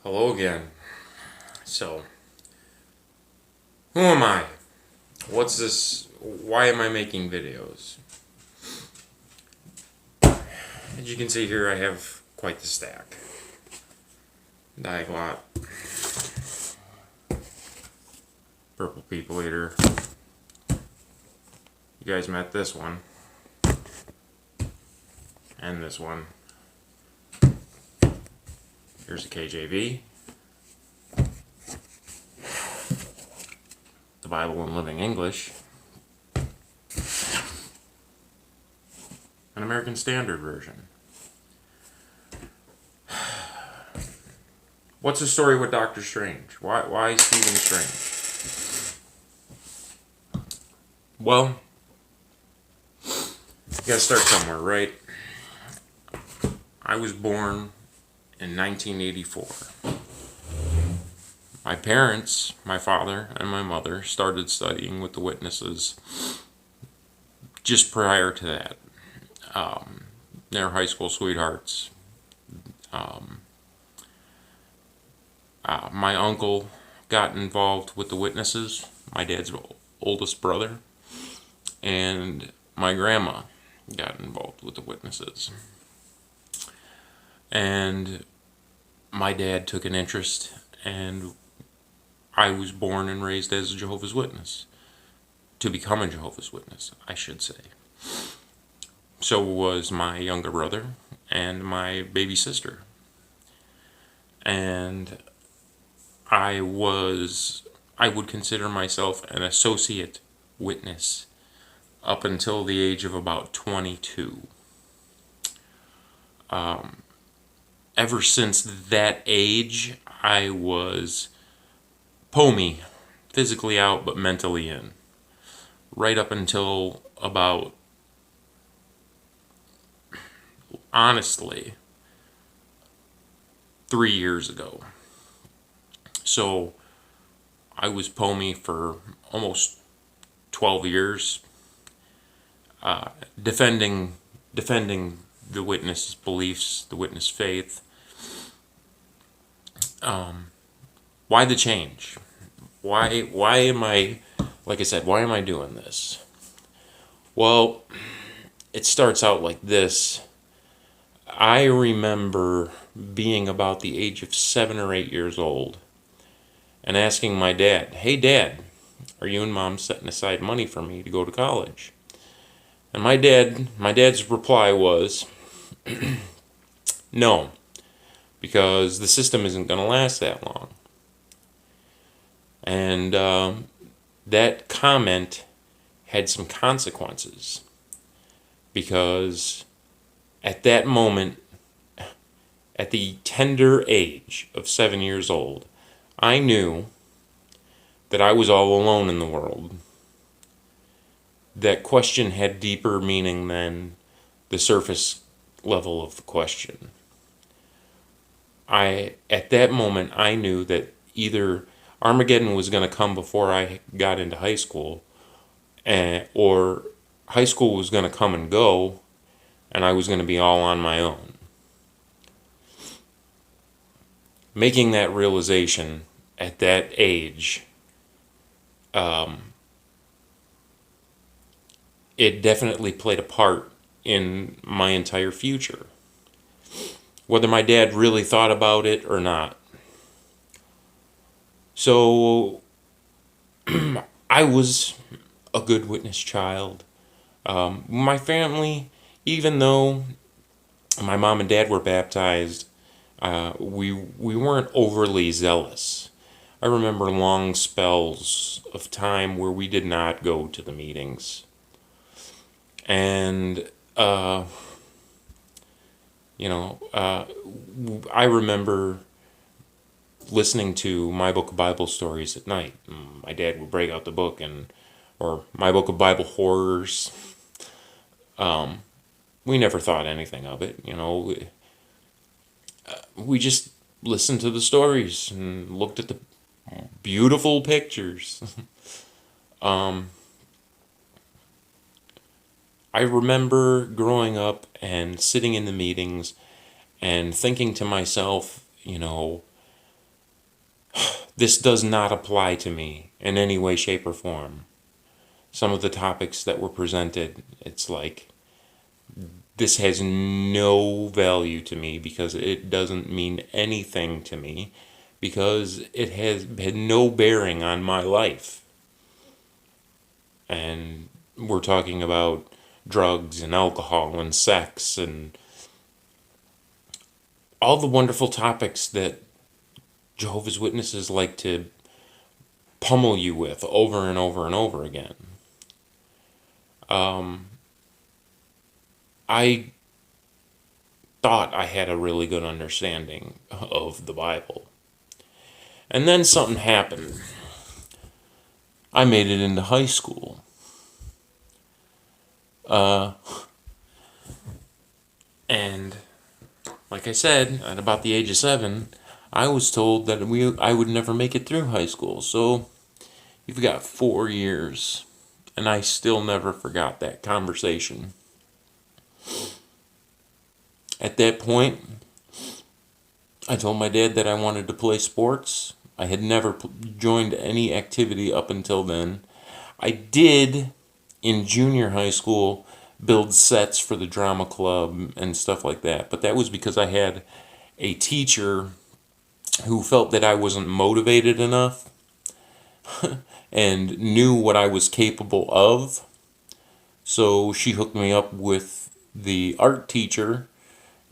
Hello again. So, who am I? What's this? Why am I making videos? As you can see here, I have quite the stack. Diaglot, Purple People Eater. You guys met this one. And this one. Here's a KJV. The Bible in Living English. An American Standard Version. What's the story with Doctor Strange? Why Stephen Strange? Well, you gotta start somewhere, right? I was born in 1984. My parents, my father and my mother, started studying with the Witnesses just prior to that. They're high school sweethearts. My uncle got involved with the Witnesses, my dad's oldest brother, and my grandma got involved with the Witnesses. And my dad took an interest, and I was born and raised as a Jehovah's Witness. To become a Jehovah's Witness, I should say. So was my younger brother and my baby sister. And I would consider myself an associate witness up until the age of about 22. Ever since that age, I was POMI, physically out but mentally in. Right up until about, honestly, 3 years ago. So I was POMI for almost 12 years, defending the witness beliefs, the witness faith. Why the change? Why am I, like I said, why am I doing this? Well, it starts out like this. I remember being about the age of 7 or 8 years old and asking my dad, "Hey Dad, are you and Mom setting aside money for me to go to college?" And my dad's reply was, "No, because the system isn't going to last that long." And that comment had some consequences, because at that moment, at the tender age of 7 years old, I knew that I was all alone in the world. That question had deeper meaning than the surface level of the question. At that moment, I knew that either Armageddon was going to come before I got into high school, or high school was going to come and go, and I was going to be all on my own. Making that realization at that age, it definitely played a part in my entire future. Whether my dad really thought about it or not. So, I was a good witness child. My family, even though my mom and dad were baptized, we weren't overly zealous. I remember long spells of time where we did not go to the meetings. And, I remember listening to My Book of Bible Stories at night. My dad would break out the book, or My Book of Bible Horrors. We never thought anything of it, we just listened to the stories and looked at the beautiful pictures. I remember growing up and sitting in the meetings and thinking to myself, This does not apply to me in any way, shape, or form. Some of the topics that were presented, it's like, this has no value to me because it doesn't mean anything to me because it has had no bearing on my life. And we're talking about drugs and alcohol and sex and all the wonderful topics that Jehovah's Witnesses like to pummel you with over and over and over again. I thought I had a really good understanding of the Bible. And then something happened. I made it into high school. And like I said, at about the age of 7, I was told that I would never make it through high school. So you've got 4 years. And I still never forgot that conversation. At that point, I told my dad that I wanted to play sports. I had never joined any activity up until then. I did, in junior high school, build sets for the drama club and stuff like that. But that was because I had a teacher who felt that I wasn't motivated enough and knew what I was capable of. So she hooked me up with the art teacher,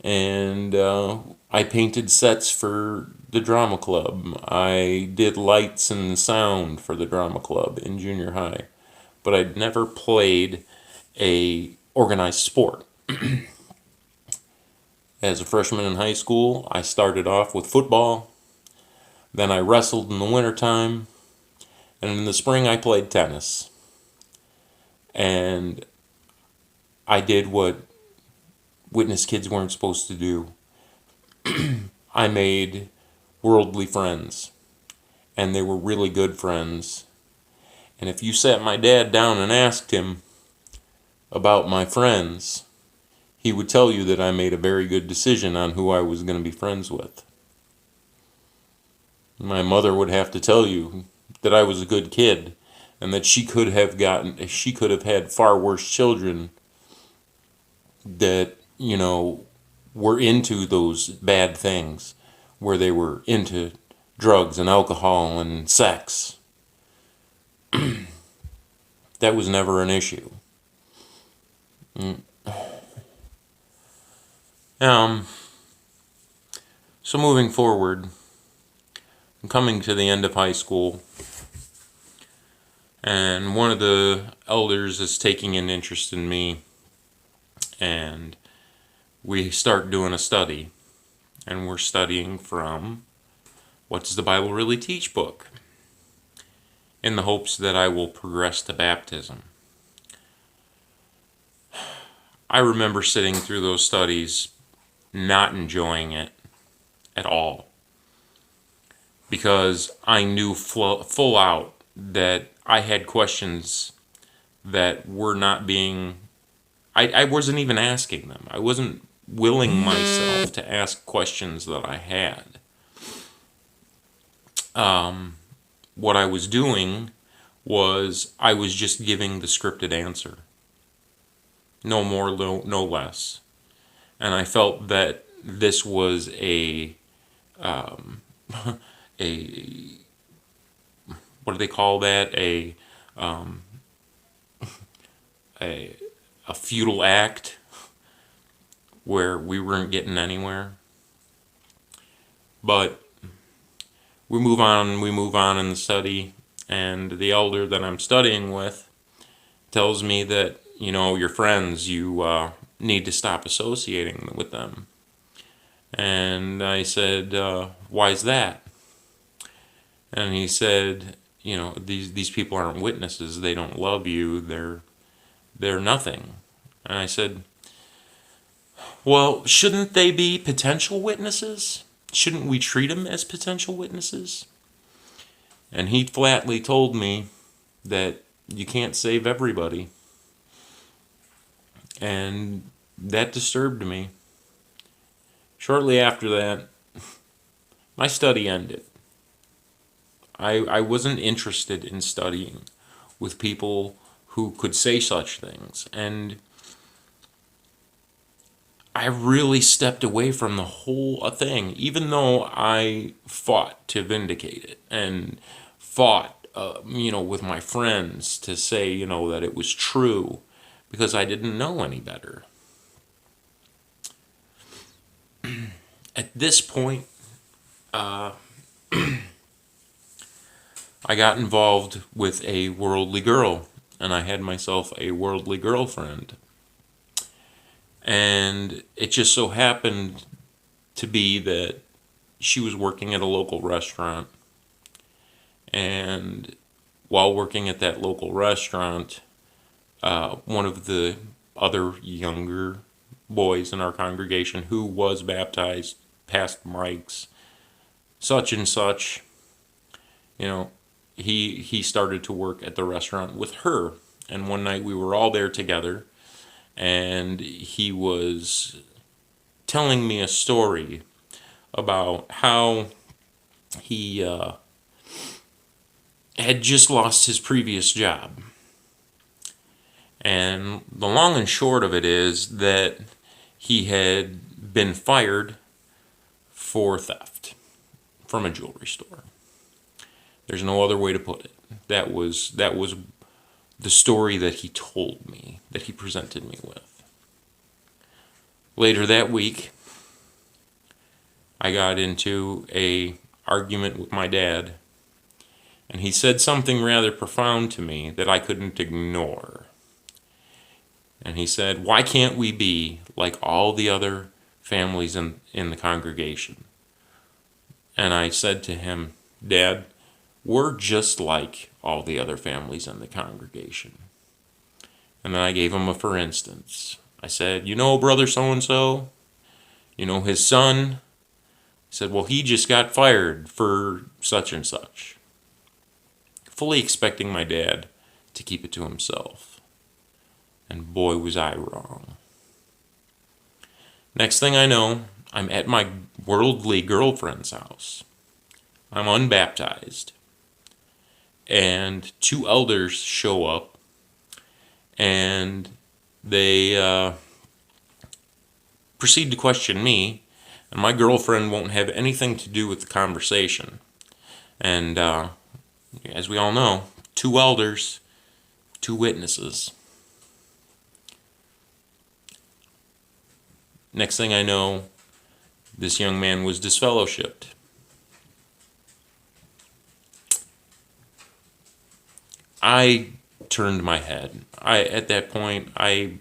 and I painted sets for the drama club. I did lights and sound for the drama club in junior high, but I'd never played a organized sport. As a freshman in high school, I started off with football. Then I wrestled in the wintertime. And in the spring, I played tennis. And I did what witness kids weren't supposed to do. I made worldly friends. And they were really good friends. And if you sat my dad down and asked him about my friends, he would tell you that I made a very good decision on who I was going to be friends with. My mother would have to tell you that I was a good kid and that she could have had far worse children that, were into those bad things, where they were into drugs and alcohol and sex. That was never an issue. So moving forward, I'm coming to the end of high school, and one of the elders is taking an interest in me, and we start doing a study, and we're studying from What Does the Bible Really Teach book, in the hopes that I will progress to baptism. I remember sitting through those studies not enjoying it at all, because I knew full out that I had questions that were not being, I wasn't even asking them. I wasn't willing myself to ask questions that I had. What I was doing was I was just giving the scripted answer. No more, no less. And I felt that this was a what do they call that? A futile act where we weren't getting anywhere. But we move on in the study, and the elder that I'm studying with tells me that, your friends, you need to stop associating with them. And I said, why is that? And he said, these people aren't witnesses. They don't love you. They're nothing. And I said, well, shouldn't they be potential witnesses? Shouldn't we treat them as potential witnesses? And he flatly told me that you can't save everybody. And that disturbed me. Shortly after that, my study ended. I wasn't interested in studying with people who could say such things. And I really stepped away from the whole thing, even though I fought to vindicate it and fought, with my friends to say, that it was true because I didn't know any better. At this point, I got involved with a worldly girl, and I had myself a worldly girlfriend. And it just so happened to be that she was working at a local restaurant. And while working at that local restaurant, one of the other younger boys in our congregation who was baptized passed mics, such and such, he started to work at the restaurant with her. And one night we were all there together, and he was telling me a story about how he had just lost his previous job. And the long and short of it is that he had been fired for theft from a jewelry store. There's no other way to put it. That was the story that he told me, that he presented me with. Later that week, I got into a argument with my dad, and he said something rather profound to me that I couldn't ignore. And he said, "Why can't we be like all the other families in the congregation?" And I said to him, "Dad, we're just like all the other families in the congregation." And then I gave him a for instance. I said, brother so-and-so, his son. He said, "Well, he just got fired for such and such." Fully expecting my dad to keep it to himself. And boy, was I wrong. Next thing I know, I'm at my worldly girlfriend's house. I'm unbaptized. And two elders show up, and they proceed to question me, and my girlfriend won't have anything to do with the conversation. And as we all know, two elders, two witnesses. Next thing I know, this young man was disfellowshipped. I turned my head. At that point, I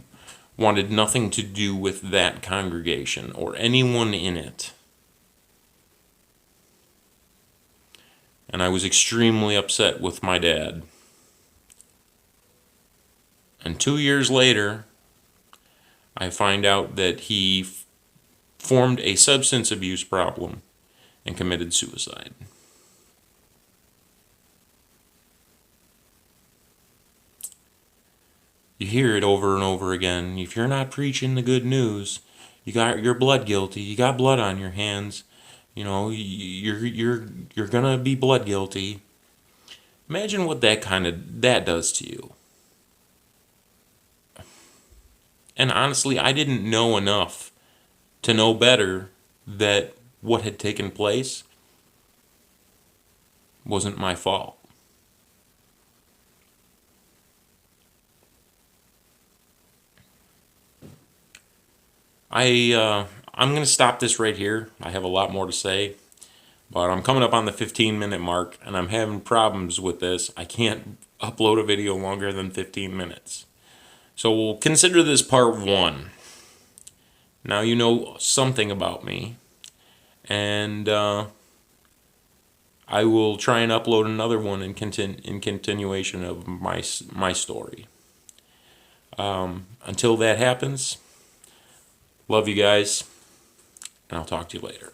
wanted nothing to do with that congregation or anyone in it. And I was extremely upset with my dad. And 2 years later, I find out that he formed a substance abuse problem and committed suicide. You hear it over and over again. If you're not preaching the good news, you're blood guilty. You got blood on your hands. You're gonna be blood guilty. Imagine what that does to you. And honestly, I didn't know enough to know better that what had taken place wasn't my fault. I'm going to stop this right here. I have a lot more to say, but I'm coming up on the 15-minute mark, and I'm having problems with this. I can't upload a video longer than 15 minutes. So we'll consider this part 1. Now you know something about me, and I will try and upload another one in continuation of my story. Until that happens, love you guys, and I'll talk to you later.